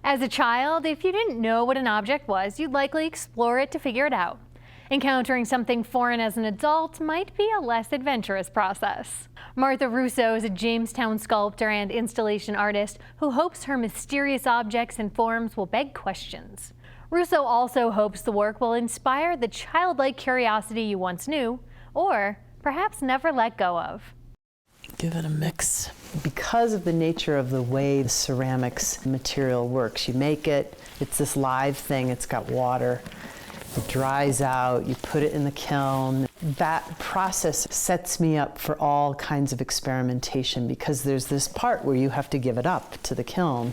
As a child, if you didn't know what an object was, you'd likely explore it to figure it out. Encountering something foreign as an adult might be a less adventurous process. Martha Russo is a Jamestown sculptor and installation artist who hopes her mysterious objects and forms will beg questions. Russo also hopes the work will inspire the childlike curiosity you once knew, or perhaps never let go of. Give it a mix. Because of the nature of the way the ceramics material works, you make it, it's this live thing, it's got water, it dries out, you put it in the kiln. That process sets me up for all kinds of experimentation because there's this part where you have to give it up to the kiln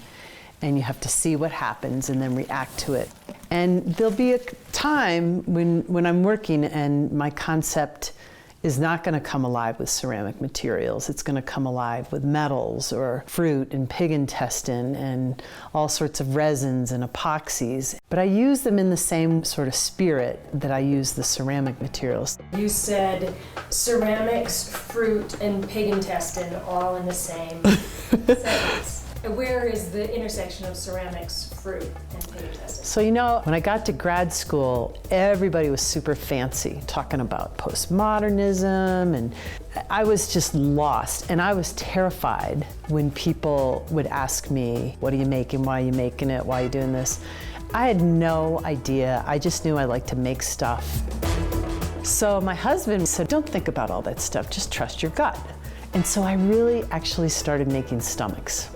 and you have to see what happens and then react to it. And there'll be a time when I'm working and my concept is not going to come alive with ceramic materials. It's going to come alive with metals or fruit and pig intestine and all sorts of resins and epoxies. But I use them in the same sort of spirit that I use the ceramic materials. You said ceramics, fruit, and pig intestine all in the same sentence. Where is the intersection of ceramics, fruit, and pig intestine? So you know, when I got to grad school, everybody was super fancy, talking about postmodernism, and I was just lost. And I was terrified when people would ask me, what are you making, why are you making it, why are you doing this? I had no idea. I just knew I liked to make stuff. So my husband said, don't think about all that stuff, just trust your gut. And so I really actually started making stomachs.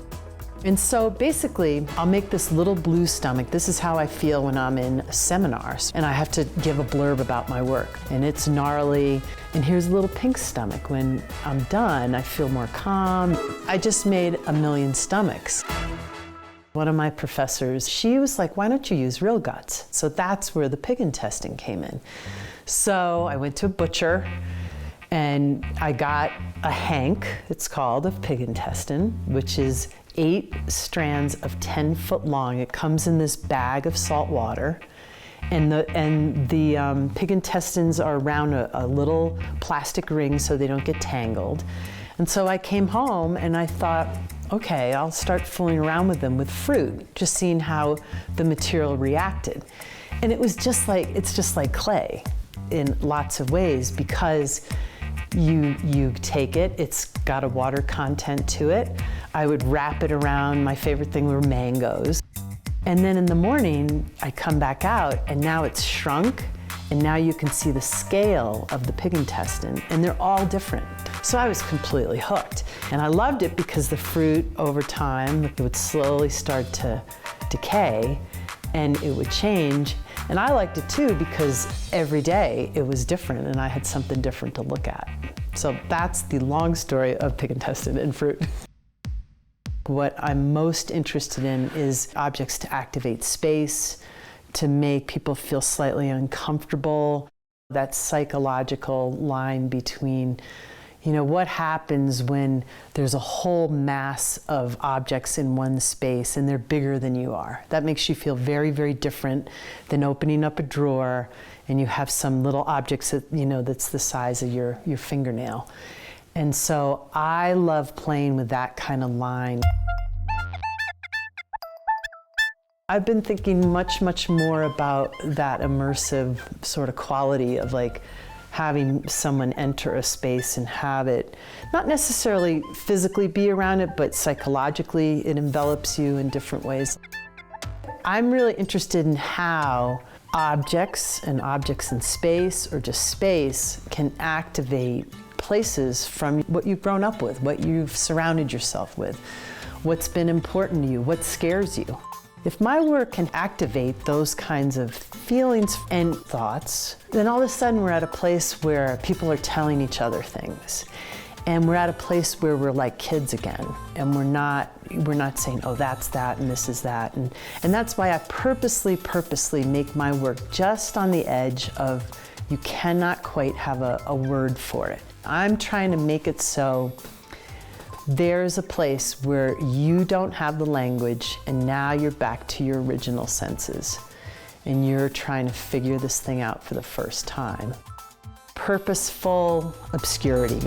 And so basically, I'll make this little blue stomach. This is how I feel when I'm in seminars and I have to give a blurb about my work. And it's gnarly. And here's a little pink stomach. When I'm done, I feel more calm. I just made 1 million stomachs. One of my professors, she was like, why don't you use real guts? So that's where the pig intestine came in. So I went to a butcher and I got a hank, it's called, of pig intestine, which is 8 strands of 10 foot long. It comes in this bag of salt water. And the pig intestines are around a little plastic ring so they don't get tangled. And so I came home and I thought, okay, I'll start fooling around with them with fruit, just seeing how the material reacted. And it was just like, it's just like clay in lots of ways because you take it, it's got a water content to it. I would wrap it around, my favorite thing were mangoes. And then in the morning, I come back out and now it's shrunk and now you can see the scale of the pig intestine and they're all different. So I was completely hooked. And I loved it because the fruit over time, it would slowly start to decay and it would change. And I liked it too because every day it was different and I had something different to look at. So that's the long story of pig intestine and fruit. What I'm most interested in is objects to activate space, to make people feel slightly uncomfortable. That psychological line between, you know, what happens when there's a whole mass of objects in one space and they're bigger than you are. That makes you feel very, very different than opening up a drawer and you have some little objects that, you know, that's the size of your fingernail. And so I love playing with that kind of line. I've been thinking much, much more about that immersive sort of quality of like having someone enter a space and have it not necessarily physically be around it, but psychologically it envelops you in different ways. I'm really interested in how objects and objects in space or just space can activate places from what you've grown up with, what you've surrounded yourself with, what's been important to you, what scares you. If my work can activate those kinds of feelings and thoughts, then all of a sudden we're at a place where people are telling each other things. And we're at a place where we're like kids again. And we're not saying, oh, that's that and this is that. And that's why I purposely make my work just on the edge of you cannot quite have a word for it. I'm trying to make it so there's a place where you don't have the language and now you're back to your original senses and you're trying to figure this thing out for the first time. Purposeful obscurity.